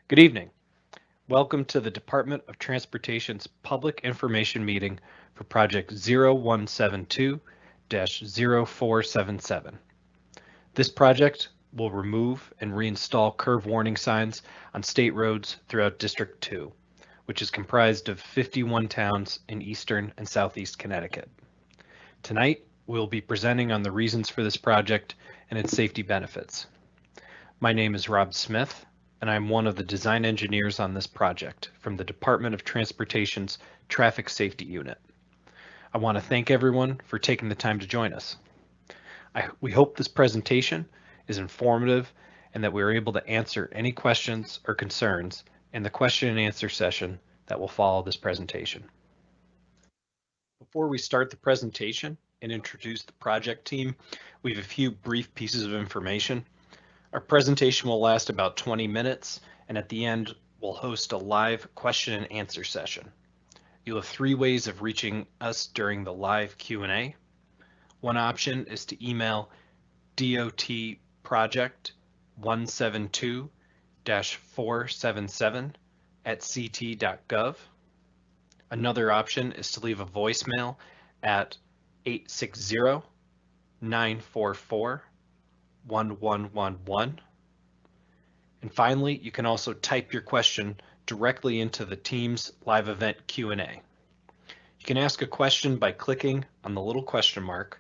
Good evening. Welcome to the Department of Transportation's public information meeting for Project 0172-0477. This project will remove and reinstall curve warning signs on state roads throughout District 2, which is comprised of 51 towns in eastern and southeast Connecticut. Tonight, we'll be presenting on the reasons for this project and its safety benefits. My name is Rob Smith, and I'm one of the design engineers on this project from the Department of Transportation's Traffic Safety Unit. I want to thank everyone for taking the time to join us. We hope this presentation is informative and that we are able to answer any questions or concerns in the question and answer session that will follow this presentation. Before we start the presentation and introduce the project team, we have a few brief pieces of information. Our presentation will last about 20 minutes, and at the end, we'll host a live question and answer session. You'll have three ways of reaching us during the live Q&A. One option is to email dotproject172-477@ct.gov. Another option is to leave a voicemail at 860-944-1111. And finally, you can also type your question directly into the Teams live event Q&A. You can ask a question by clicking on the little question mark,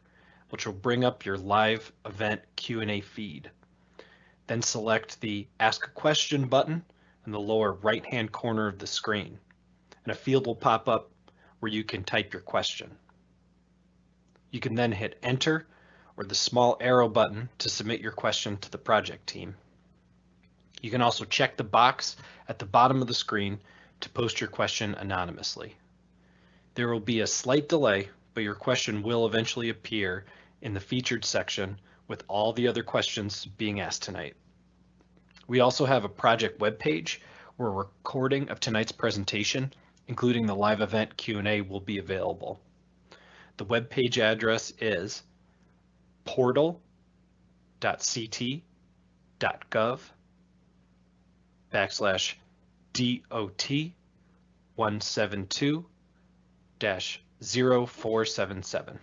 which will bring up your live event Q&A feed. Then select the Ask a Question button in the lower right-hand corner of the screen, and a field will pop up where you can type your question. You can then hit Enter or the small arrow button to submit your question to the project team. You can also check the box at the bottom of the screen to post your question anonymously. There will be a slight delay, but your question will eventually appear in the featured section with all the other questions being asked tonight. We also have a project webpage where a recording of tonight's presentation, including the live event Q&A, will be available. The webpage address is portal.ct.gov/DOT172-0477.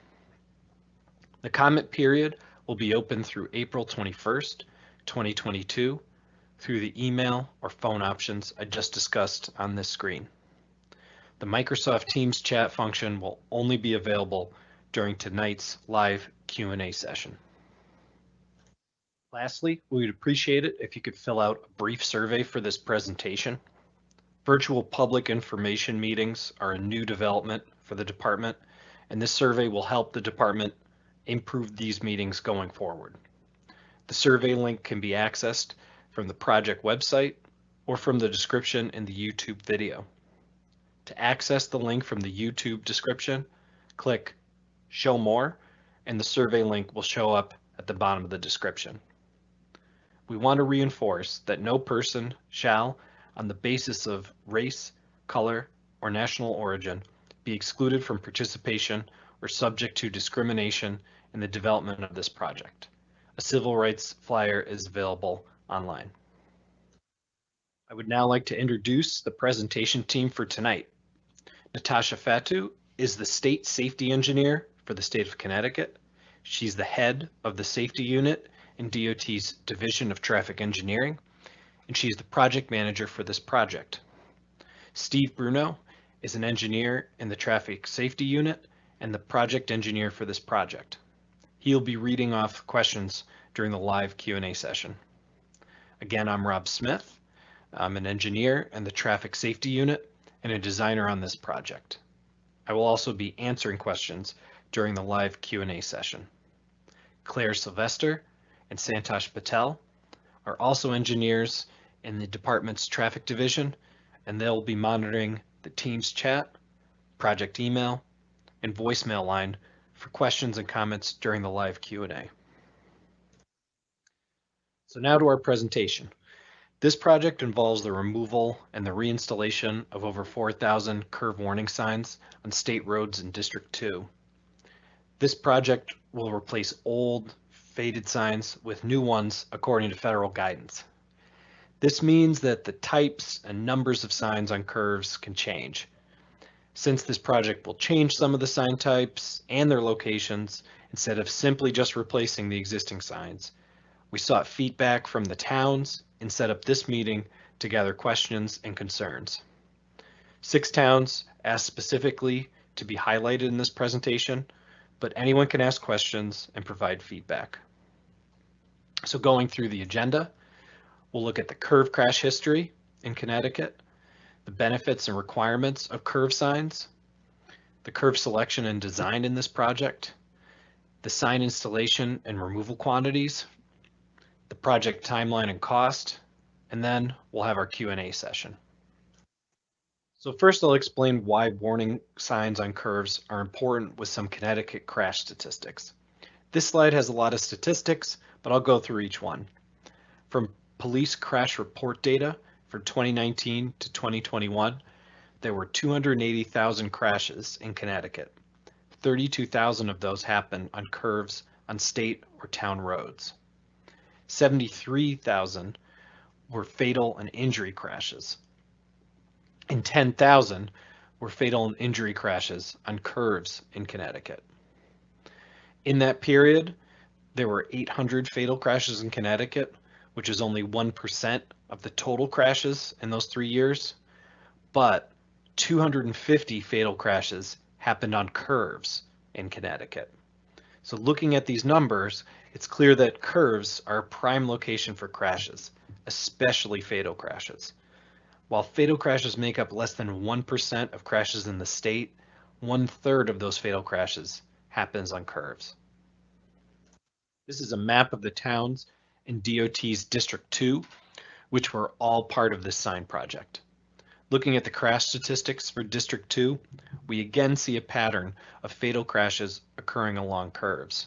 The comment period will be open through April 21st, 2022 through the email or phone options I just discussed on this screen. The Microsoft Teams chat function will only be available during tonight's live Q&A session. Lastly, we would appreciate it if you could fill out a brief survey for this presentation. Virtual public information meetings are a new development for the department, and this survey will help the department improve these meetings going forward. The survey link can be accessed from the project website or from the description in the YouTube video. To access the link from the YouTube description, click Show More, and the survey link will show up at the bottom of the description. We want to reinforce that no person shall, on the basis of race, color, or national origin, be excluded from participation or subject to discrimination in the development of this project. A civil rights flyer is available online. I would now like to introduce the presentation team for tonight. Natasha Fatu is the state safety engineer for the state of Connecticut. She's the head of the safety unit in DOT's Division of Traffic Engineering, and she is the project manager for this project. Steve Bruno is an engineer in the traffic safety unit and the project engineer for this project. He'll be reading off questions during the live Q&A session. Again, I'm Rob Smith. I'm an engineer in the traffic safety unit and a designer on this project. I will also be answering questions during the live Q&A session. Claire Sylvester and Santosh Patel are also engineers in the department's traffic division, and they'll be monitoring the Teams chat, project email, and voicemail line for questions and comments during the live Q&A. So now to our presentation. This project involves the removal and the reinstallation of over 4,000 curve warning signs on state roads in District 2. This project will replace old, faded signs with new ones according to federal guidance. This means that the types and numbers of signs on curves can change. Since this project will change some of the sign types and their locations, instead of simply just replacing the existing signs, we sought feedback from the towns and set up this meeting to gather questions and concerns. 6 towns asked specifically to be highlighted in this presentation, but anyone can ask questions and provide feedback. So going through the agenda, we'll look at the curve crash history in Connecticut, the benefits and requirements of curve signs, the curve selection and design in this project, the sign installation and removal quantities, the project timeline and cost, and then we'll have our Q&A session. So first I'll explain why warning signs on curves are important with some Connecticut crash statistics. This slide has a lot of statistics, but I'll go through each one. From police crash report data for 2019 to 2021, there were 280,000 crashes in Connecticut. 32,000 of those happened on curves on state or town roads. 73,000 were fatal and injury crashes, and 10,000 were fatal and injury crashes on curves in Connecticut. In that period, there were 800 fatal crashes in Connecticut, which is only 1% of the total crashes in those 3 years, but 250 fatal crashes happened on curves in Connecticut. So looking at these numbers, it's clear that curves are a prime location for crashes, especially fatal crashes. While fatal crashes make up less than 1% of crashes in the state, 1/3 of those fatal crashes happens on curves. This is a map of the towns in DOT's District 2, which were all part of this sign project. Looking at the crash statistics for District 2, we again see a pattern of fatal crashes occurring along curves.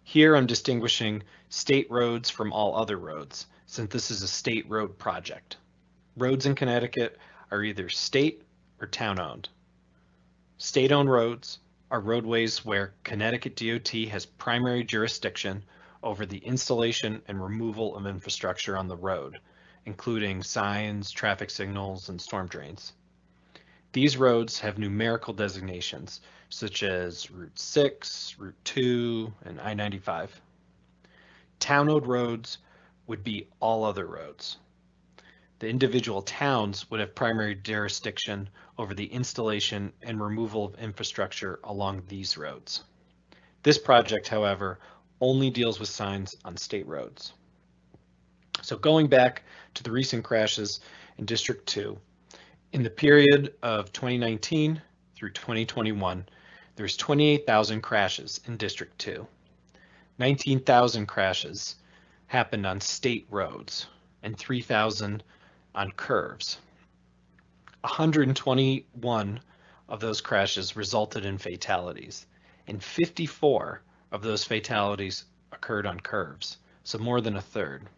Here I'm distinguishing state roads from all other roads, since this is a state road project. Roads in Connecticut are either state or town-owned. State-owned roads are roadways where Connecticut DOT has primary jurisdiction over the installation and removal of infrastructure on the road, including signs, traffic signals, and storm drains. These roads have numerical designations, such as Route 6, Route 2, and I-95. Town-owned roads would be all other roads. The individual towns would have primary jurisdiction over the installation and removal of infrastructure along these roads. This project, however, only deals with signs on state roads. So going back to the recent crashes in District 2, in the period of 2019 through 2021, there's 28,000 crashes in District 2. 19,000 crashes happened on state roads and 3,000 on curves. 121 of those crashes resulted in fatalities, and 54 of those fatalities occurred on curves, so more than a third.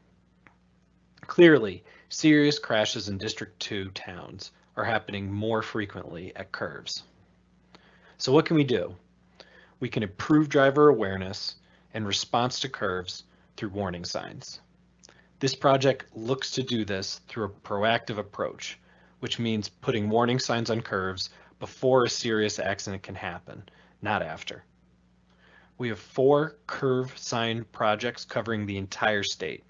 Clearly, serious crashes in District 2 towns are happening more frequently at curves. So what can we do? We can improve driver awareness and response to curves through warning signs. This project looks to do this through a proactive approach, which means putting warning signs on curves before a serious accident can happen, not after. We have 4 curve sign projects covering the entire state.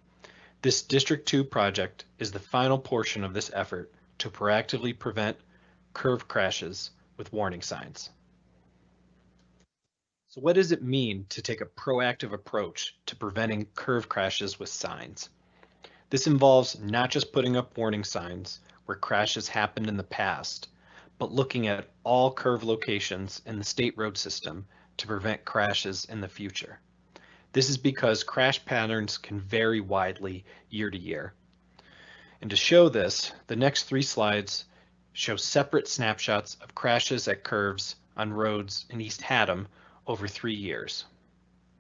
This District 2 project is the final portion of this effort to proactively prevent curve crashes with warning signs. So what does it mean to take a proactive approach to preventing curve crashes with signs? This involves not just putting up warning signs where crashes happened in the past, but looking at all curve locations in the state road system to prevent crashes in the future. This is because crash patterns can vary widely year to year. And to show this, the next 3 slides show separate snapshots of crashes at curves on roads in East Haddam over 3 years.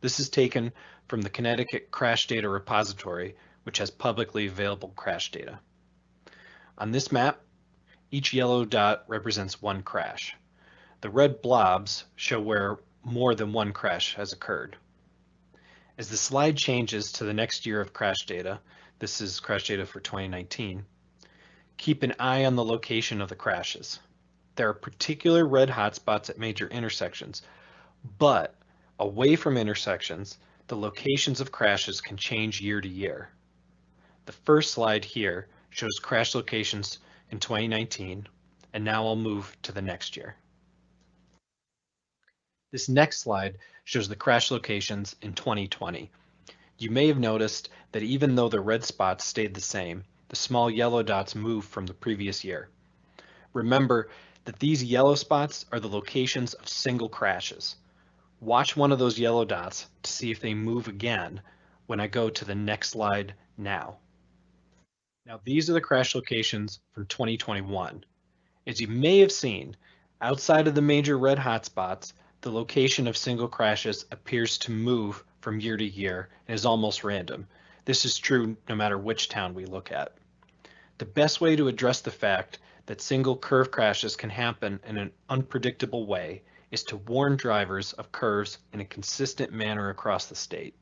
This is taken from the Connecticut Crash Data Repository, which has publicly available crash data. On this map, each yellow dot represents 1 crash. The red blobs show where more than 1 crash has occurred. As the slide changes to the next year of crash data, This is crash data for 2019. Keep an eye on the location of the crashes. There are particular red hotspots at major intersections, but away from intersections, the locations of crashes can change year to year. The first slide here shows crash locations in 2019, and now I'll move to the next year. This next slide shows the crash locations in 2020. You may have noticed that even though the red spots stayed the same, the small yellow dots moved from the previous year. Remember that these yellow spots are the locations of single crashes. Watch one of those yellow dots to see if they move again when I go to the next slide now. Now these are the crash locations from 2021. As you may have seen, outside of the major red hotspots, the location of single crashes appears to move from year to year and is almost random. This is true no matter which town we look at. The best way to address the fact that single curve crashes can happen in an unpredictable way is to warn drivers of curves in a consistent manner across the state.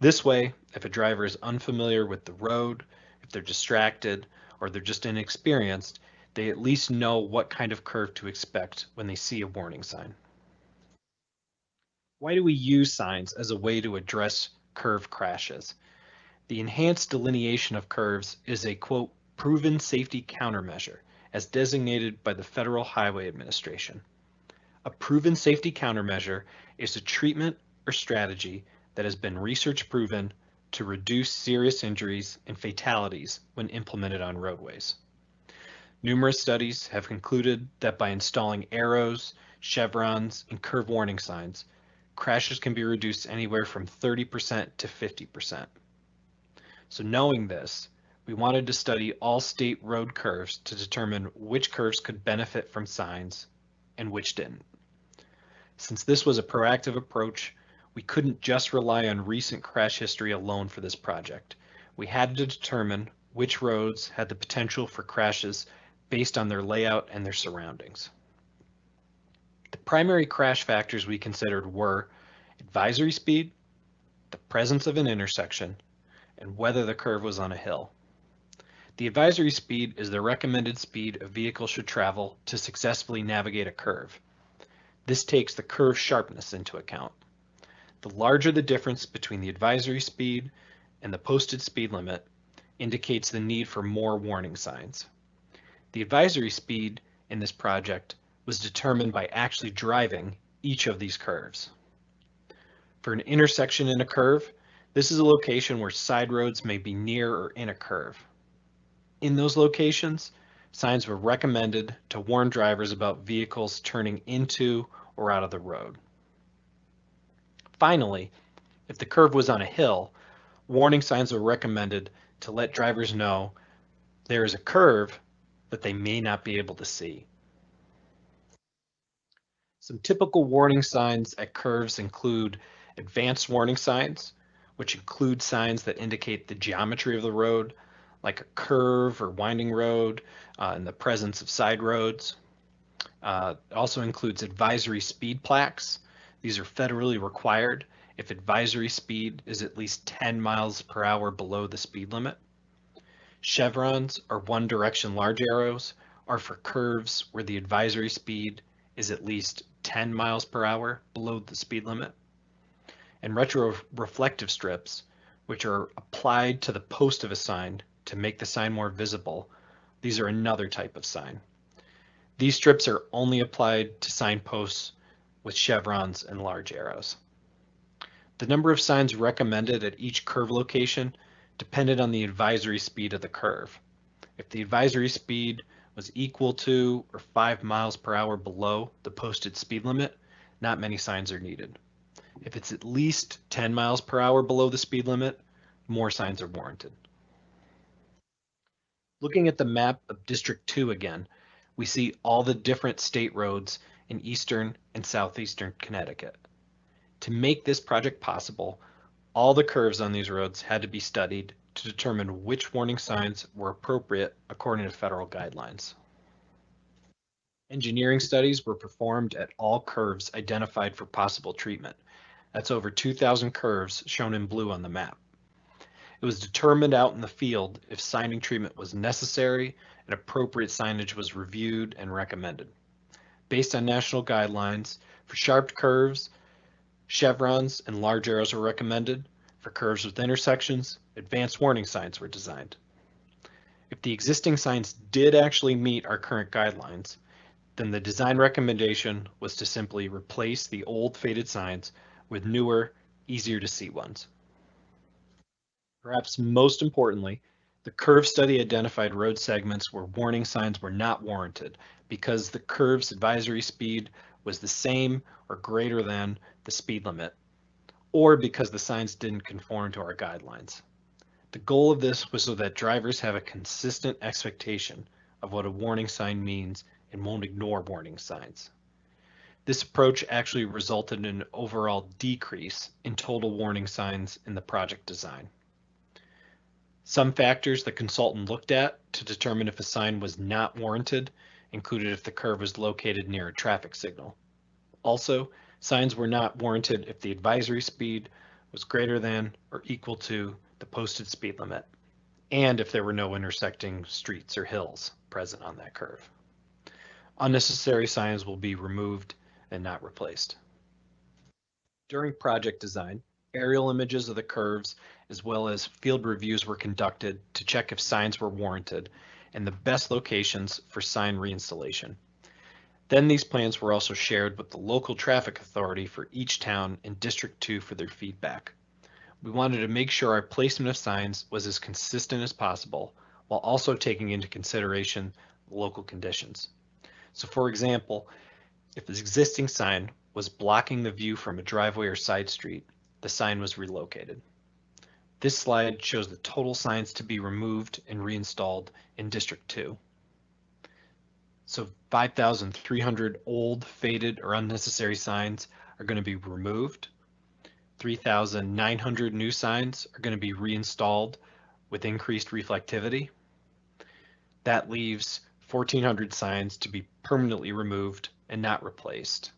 This way, if a driver is unfamiliar with the road, if they're distracted, or they're just inexperienced, they at least know what kind of curve to expect when they see a warning sign. Why do we use signs as a way to address curve crashes? The enhanced delineation of curves is a, quote, proven safety countermeasure, as designated by the Federal Highway Administration. A proven safety countermeasure is a treatment or strategy that has been research proven to reduce serious injuries and fatalities when implemented on roadways. Numerous studies have concluded that by installing arrows, chevrons, and curve warning signs, crashes can be reduced anywhere from 30% to 50%. So knowing this, we wanted to study all state road curves to determine which curves could benefit from signs and which didn't. Since this was a proactive approach, we couldn't just rely on recent crash history alone for this project. We had to determine which roads had the potential for crashes based on their layout and their surroundings. The primary crash factors we considered were advisory speed, the presence of an intersection, and whether the curve was on a hill. The advisory speed is the recommended speed a vehicle should travel to successfully navigate a curve. This takes the curve sharpness into account. The larger the difference between the advisory speed and the posted speed limit indicates the need for more warning signs. The advisory speed in this project was determined by actually driving each of these curves. For an intersection in a curve, this is a location where side roads may be near or in a curve. In those locations, signs were recommended to warn drivers about vehicles turning into or out of the road. Finally, if the curve was on a hill, warning signs were recommended to let drivers know there is a curve that they may not be able to see. Some typical warning signs at curves include advanced warning signs, which include signs that indicate the geometry of the road, like a curve or winding road, and the presence of side roads. It also includes advisory speed plaques. These are federally required if advisory speed is at least 10 miles per hour below the speed limit. Chevrons, or one direction large arrows, are for curves where the advisory speed is at least 10 miles per hour below the speed limit. And retroreflective strips, which are applied to the post of a sign to make the sign more visible, these are another type of sign. These strips are only applied to signposts with chevrons and large arrows. The number of signs recommended at each curve location depended on the advisory speed of the curve. If the advisory speed was equal to or 5 miles per hour below the posted speed limit, not many signs are needed. If it's at least 10 miles per hour below the speed limit, more signs are warranted. Looking at the map of District 2 again, we see all the different state roads in eastern and southeastern Connecticut. To make this project possible, all the curves on these roads had to be studied to determine which warning signs were appropriate according to federal guidelines. Engineering studies were performed at all curves identified for possible treatment. That's over 2,000 curves shown in blue on the map. It was determined out in the field if signing treatment was necessary and appropriate signage was reviewed and recommended. Based on national guidelines, for sharp curves, chevrons and large arrows were recommended. For curves with intersections, advanced warning signs were designed. If the existing signs did actually meet our current guidelines, then the design recommendation was to simply replace the old faded signs with newer, easier to see ones. Perhaps most importantly, the curve study identified road segments where warning signs were not warranted because the curve's advisory speed was the same or greater than the speed limit, or because the signs didn't conform to our guidelines. The goal of this was so that drivers have a consistent expectation of what a warning sign means and won't ignore warning signs. This approach actually resulted in an overall decrease in total warning signs in the project design. Some factors the consultant looked at to determine if a sign was not warranted included if the curve was located near a traffic signal. Also, signs were not warranted if the advisory speed was greater than or equal to the posted speed limit, and if there were no intersecting streets or hills present on that curve. Unnecessary signs will be removed and not replaced. During project design, aerial images of the curves as well as field reviews were conducted to check if signs were warranted and the best locations for sign reinstallation. Then these plans were also shared with the local traffic authority for each town in District 2 for their feedback. We wanted to make sure our placement of signs was as consistent as possible while also taking into consideration local conditions. So for example, if the existing sign was blocking the view from a driveway or side street, the sign was relocated. This slide shows the total signs to be removed and reinstalled in District 2. So 5,300 old, faded, or unnecessary signs are going to be removed. 3,900 new signs are going to be reinstalled with increased reflectivity. That leaves 1,400 signs to be permanently removed and not replaced.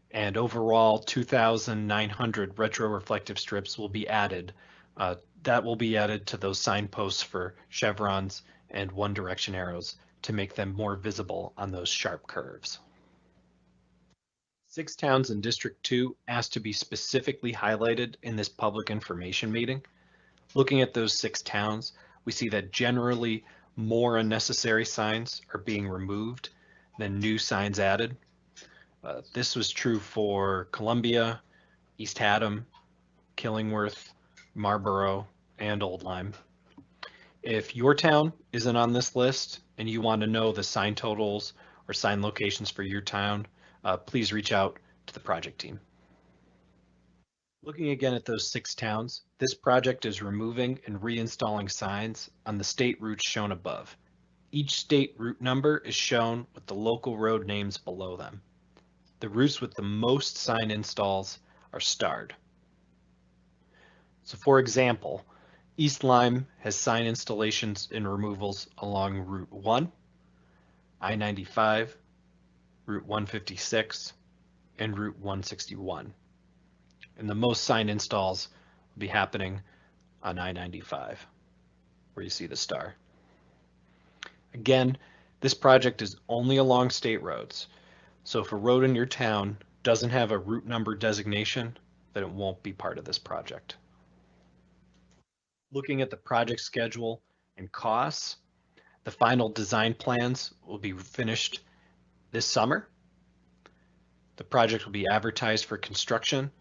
And overall, 2,900 retroreflective strips will be added. That will be added to those signposts for chevrons and one direction arrows to make them more visible on those sharp curves. 6 towns in District 2 asked to be specifically highlighted in this public information meeting. Looking at those 6 towns, we see that generally more unnecessary signs are being removed than new signs added. This was true for Columbia, East Haddam, Killingworth, Marlborough, and Old Lyme. If your town isn't on this list and you want to know the sign totals or sign locations for your town, please reach out to the project team. Looking again at those 6 towns, this project is removing and reinstalling signs on the state routes shown above. Each state route number is shown with the local road names below them. The routes with the most sign installs are starred. So for example, East Lyme has sign installations and removals along Route 1, I-95, Route 156, and Route 161. And the most sign installs will be happening on I-95, where you see the star. Again, this project is only along state roads. So if a road in your town doesn't have a route number designation, then it won't be part of this project. Looking at the project schedule and costs, the final design plans will be finished this summer. The project will be advertised for construction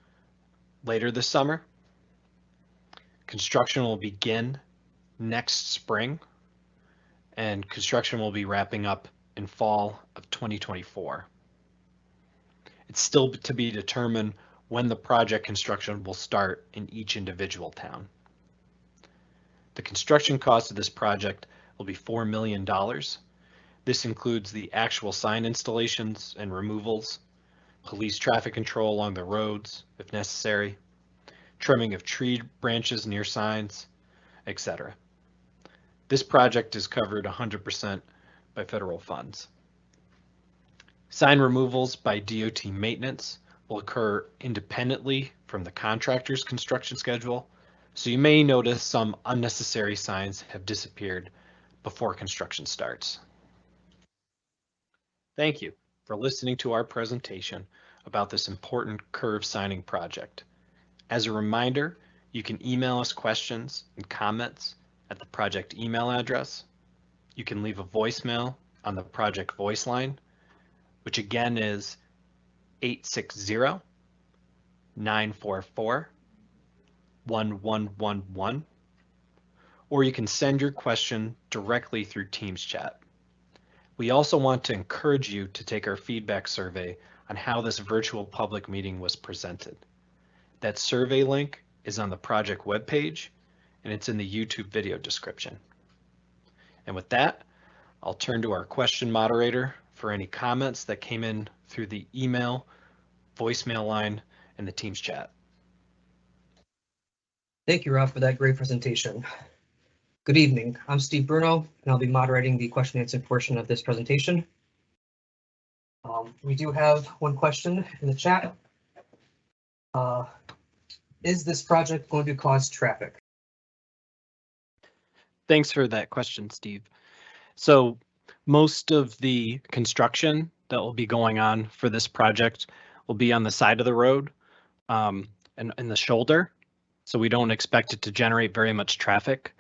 later this summer. Construction will begin next spring, and construction will be wrapping up in fall of 2024. It's still to be determined when the project construction will start in each individual town. The construction cost of this project will be $4 million. This includes the actual sign installations and removals, police traffic control along the roads if necessary, trimming of tree branches near signs, etc. This project is covered 100% by federal funds. Sign removals by DOT maintenance will occur independently from the contractor's construction schedule, So you may notice some unnecessary signs have disappeared before construction starts. Thank you for listening to our presentation about this important curve signing project. As a reminder, you can email us questions and comments at the project email address. You can leave a voicemail on the project voice line, which again is 860-944-1111, or you can send your question directly through Teams chat. We also want to encourage you to take our feedback survey on how this virtual public meeting was presented. That survey link is on the project webpage, and it's in the YouTube video description. And with that, I'll turn to our question moderator for any comments that came in through the email, voicemail line, and the Teams chat. Thank you, Rob, for that great presentation. Good evening. I'm Steve Bruno, and I'll be moderating the question and answer portion of this presentation. We do have one question in the chat. Is this project going to cause traffic? Thanks for that question, Steve. So most of the construction that will be going on for this project will be on the side of the road and in the shoulder. So we don't expect it to generate very much traffic.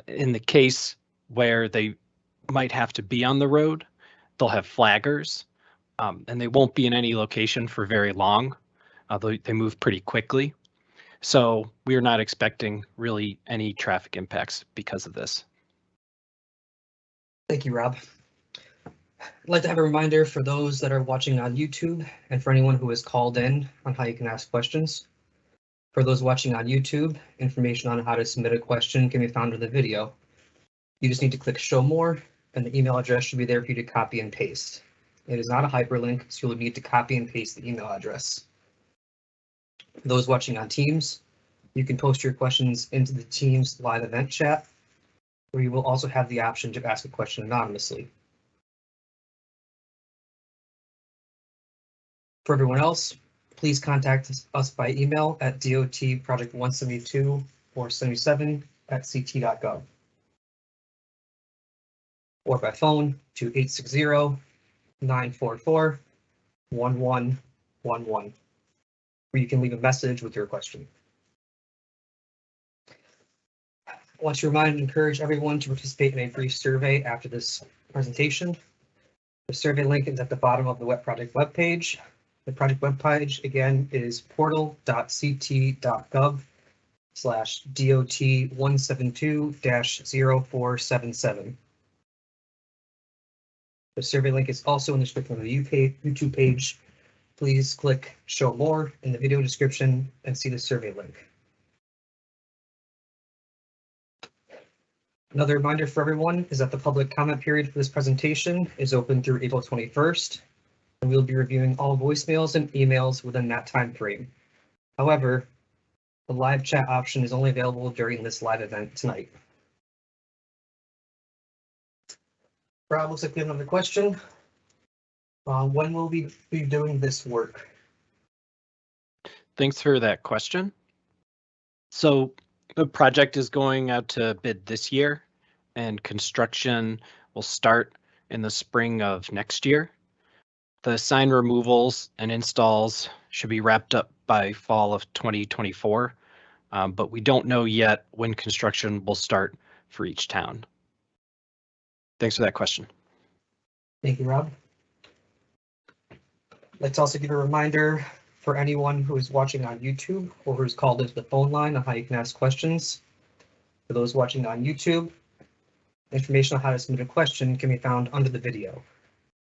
In the case where they might have to be on the road, they'll have flaggers and they won't be in any location for very long. They move pretty quickly. So we are not expecting really any traffic impacts because of this. Thank you, Rob. I'd like to have a reminder for those that are watching on YouTube and for anyone who has called in on how you can ask questions. For those watching on YouTube, information on how to submit a question can be found in the video. You just need to click Show More, and the email address should be there for you to copy and paste. It is not a hyperlink, so you'll need to copy and paste the email address. For those watching on Teams, you can post your questions into the Teams live event chat, where you will also have the option to ask a question anonymously. For everyone else, please contact us by email at dotproject172 or 77@ct.gov, or by phone to 860-944-1111, where you can leave a message with your question. I want to remind and encourage everyone to participate in a brief survey after this presentation. The survey link is at the bottom of the Project webpage. The project webpage again is portal.ct.gov/dot172-0477. The survey link is also in the description of the YouTube page. Please click Show More in the video description and see the survey link. Another reminder for everyone is that the public comment period for this presentation is open through April 21st, and we'll be reviewing all voicemails and emails within that time frame. However, the live chat option is only available during this live event tonight. Rob, looks like we have another question. When will we be doing this work? Thanks for that question. So the project is going out to bid this year, and construction will start in the spring of next year. The sign removals and installs should be wrapped up by fall of 2024, but we don't know yet when construction will start for each town. Thanks for that question. Thank you, Rob. Let's also give a reminder for anyone who is watching on YouTube or who's called into the phone line on how you can ask questions. For those watching on YouTube, information on how to submit a question can be found under the video.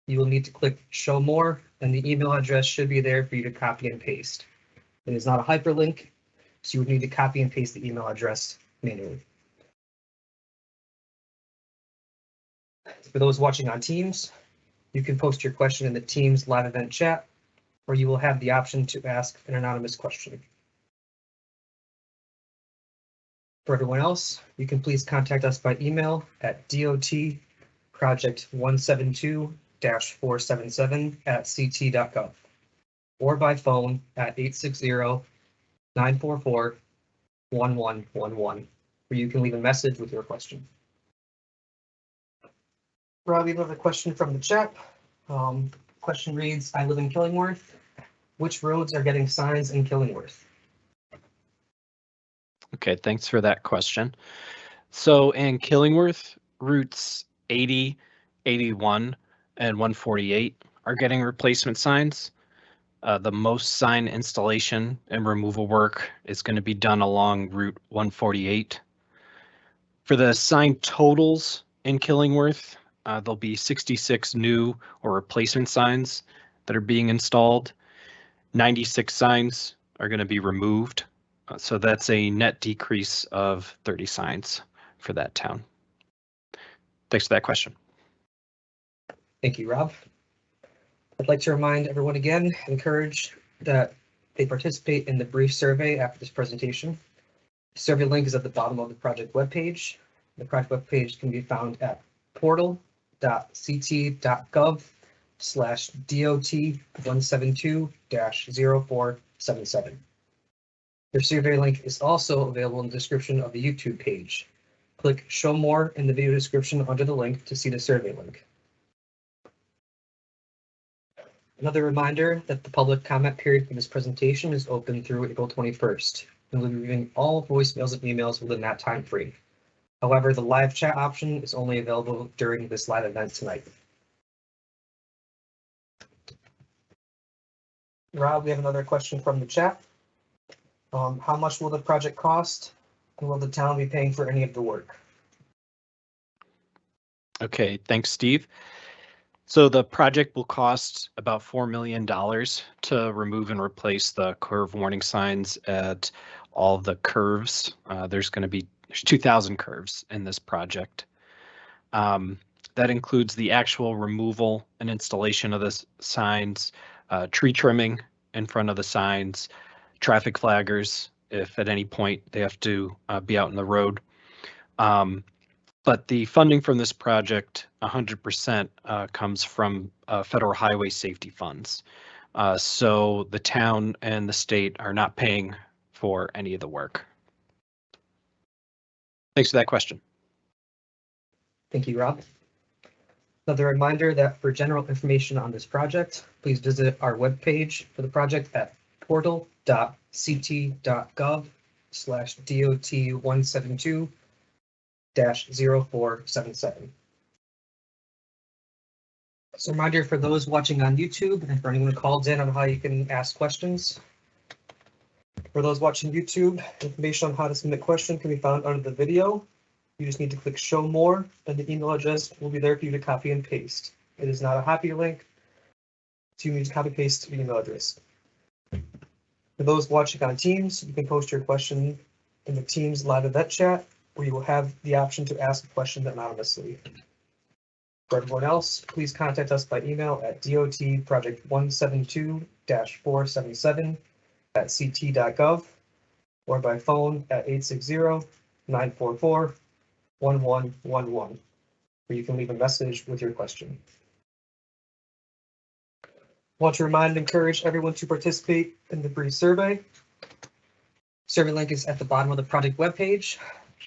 You will need to click Show More, and the email address should be there for you to copy and paste. It is not a hyperlink, so you would need to copy and paste the email address manually. For those watching on Teams, you can post your question in the Teams live event chat, where you will have the option to ask an anonymous question. For everyone else, you can please contact us by email at dotproject172-477@ct.gov, or by phone at 860-944-1111. 1111, where you can leave a message with your question. Rob, we have another question from the chat. Question reads, I live in Killingworth. Which roads are getting signs in Killingworth? Okay, thanks for that question. So in Killingworth, routes 80, 81, and 148 are getting replacement signs. The most sign installation and removal work is going to be done along Route 148. For the sign totals in Killingworth, there'll be 66 new or replacement signs that are being installed. 96 signs are going to be removed. So that's a net decrease of 30 signs for that town. Thanks for that question. Thank you, Rob. I'd like to remind everyone again, encourage that they participate in the brief survey after this presentation. The survey link is at the bottom of the project webpage. The project webpage can be found at portal.ct.gov/DOT172-0477. The survey link is also available in the description of the YouTube page. Click Show More in the video description under the link to see the survey link. Another reminder that the public comment period for this presentation is open through April 21st. And we'll be reviewing all voicemails and emails within that time frame. However, the live chat option is only available during this live event tonight. Rob, we have another question from the chat. How much will the project cost? And will the town be paying for any of the work? Okay, thanks, Steve. So the project will cost about $4 million to remove and replace the curve warning signs at all the curves. There's 2,000 curves in this project. That includes the actual removal and installation of the signs, tree trimming in front of the signs, traffic flaggers if at any point they have to be out in the road. But the funding from this project, 100% comes from federal highway safety funds. So the town and the state are not paying for any of the work. Thanks for that question. Thank you, Rob. Another reminder that for general information on this project, please visit our webpage for the project at portal.ct.gov/DOT172-0477. As a reminder for those watching on YouTube and for anyone who called in on how you can ask questions. For those watching YouTube, information on how to submit questions can be found under the video. You just need to click Show More, and the email address will be there for you to copy and paste. It is not a hyperlink, so you need to copy paste the email address. For those watching on Teams, you can post your question in the Teams live event chat, where you will have the option to ask a question anonymously. For everyone else, please contact us by email at dotproject172-477@ct.gov or by phone at 860-944-1111, where you can leave a message with your question. I want to remind and encourage everyone to participate in the brief survey. Survey link is at the bottom of the project webpage.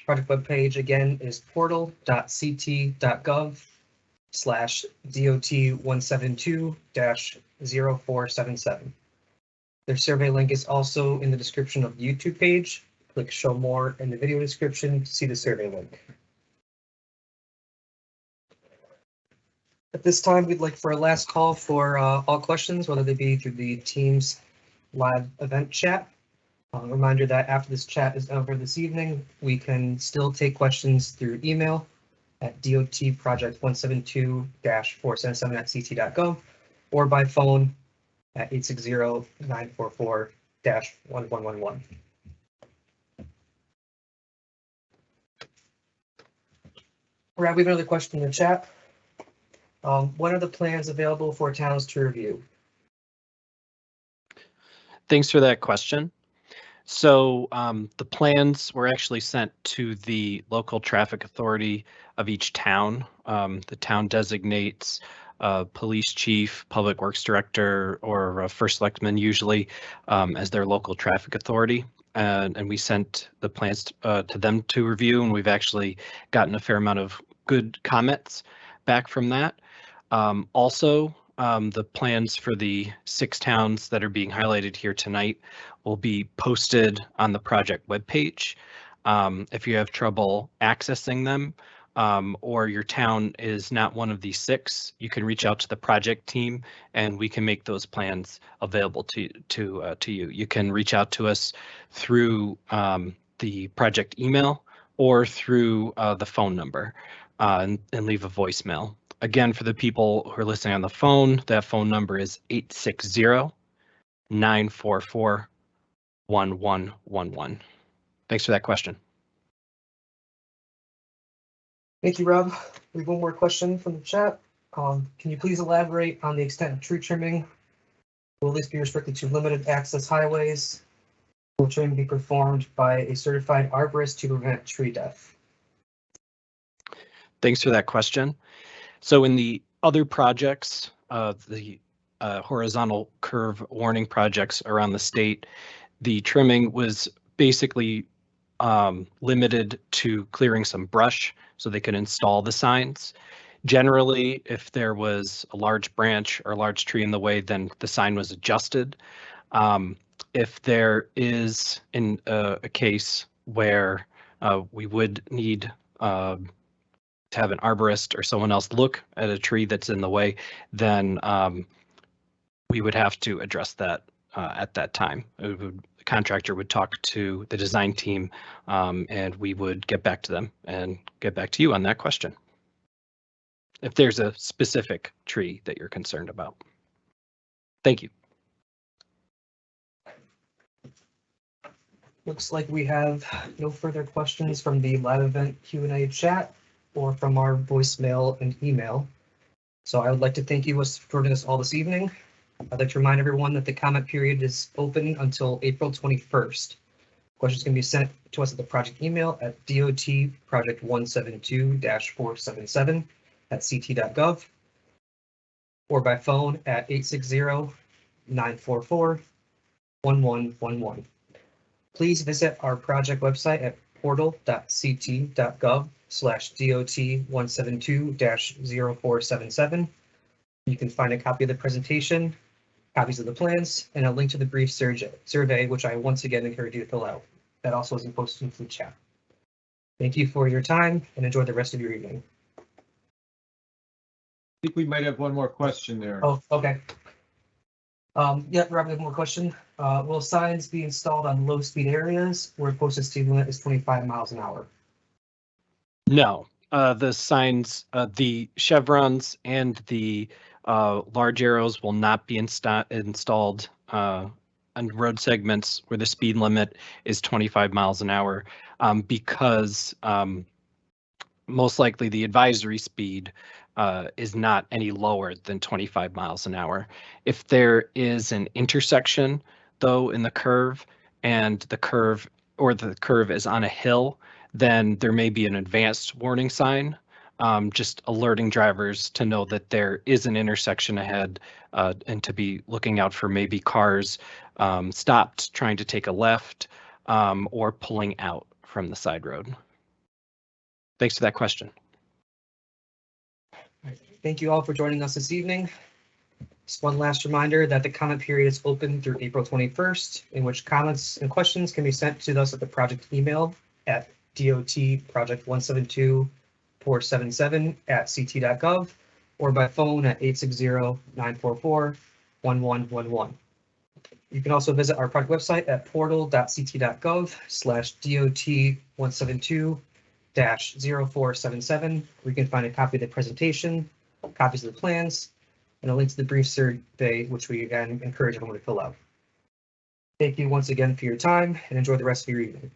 Project webpage again is portal.ct.gov/DOT172-0477. Their survey link is also in the description of the YouTube page. Click Show More in the video description to see the survey link. At this time, we'd like for a last call for all questions, whether they be through the Teams live event chat. Reminder that after this chat is over this evening, we can still take questions through email at dotproject172-477@ct.gov or by phone at 860-944-1111. Rob, we have another question in the chat. When are the plans available for towns to review? Thanks for that question. So the plans were actually sent to the local traffic authority of each town. The town designates police chief, public works director, or first selectman usually as their local traffic authority. and we sent the plans to them to review, and we've actually gotten a fair amount of good comments back from that. Also, the plans for the 6 towns that are being highlighted here tonight will be posted on the project webpage. If you have trouble accessing them, or your town is not one of these 6, you can reach out to the project team and we can make those plans available to you. You can reach out to us through the project email or through the phone number and leave a voicemail. Again, for the people who are listening on the phone, that phone number is 860-944-1111. Thanks for that question. Thank you, Rob. We have one more question from the chat. Can you please elaborate on the extent of tree trimming? Will this be restricted to limited access highways? Will trimming be performed by a certified arborist to prevent tree death? Thanks for that question. So in the other projects, the horizontal curve warning projects around the state, the trimming was basically limited to clearing some brush so they could install the signs. Generally, if there was a large branch or a large tree in the way, then the sign was adjusted. If there is in a case where we would need to have an arborist or someone else look at a tree that's in the way, then we would have to address that at that time. The contractor would talk to the design team and we would get back to them and get back to you on that question, if there's a specific tree that you're concerned about. Thank you. Looks like we have no further questions from the live event Q&A chat or from our voicemail and email. So I would like to thank you for joining us all this evening. I'd like to remind everyone that the comment period is open until April 21st. Questions can be sent to us at the project email at dotproject172-477@ct.gov or by phone at 860-944-1111. Please visit our project website at portal.ct.gov/dot172-0477. You can find a copy of the presentation, copies of the plans, and a link to the brief survey, which I once again encourage you to fill out. That also isn't posted into the chat. Thank you for your time and enjoy the rest of your evening. I think we might have one more question there. Oh, okay. Yeah, Rob, we have one more question. Will signs be installed on low-speed areas where posted speed limit is 25 miles an hour? No, the signs, the chevrons and the large arrows will not be installed on road segments where the speed limit is 25 miles an hour because most likely the advisory speed is not any lower than 25 miles an hour. If there is an intersection, though, in the curve and the curve is on a hill, then there may be an advanced warning sign, just alerting drivers to know that there is an intersection ahead and to be looking out for maybe cars stopped trying to take a left or pulling out from the side road. Thanks for that question. Thank you all for joining us this evening. Just one last reminder that the comment period is open through April 21st, in which comments and questions can be sent to us at the project email at dotproject172-477@ct.gov or by phone at 860-944-1111. You can also visit our project website at portal.ct.gov/dot172-0477, where you can find a copy of the presentation, copies of the plans, and a link to the brief survey, which we again encourage everyone to fill out. Thank you once again for your time and enjoy the rest of your evening.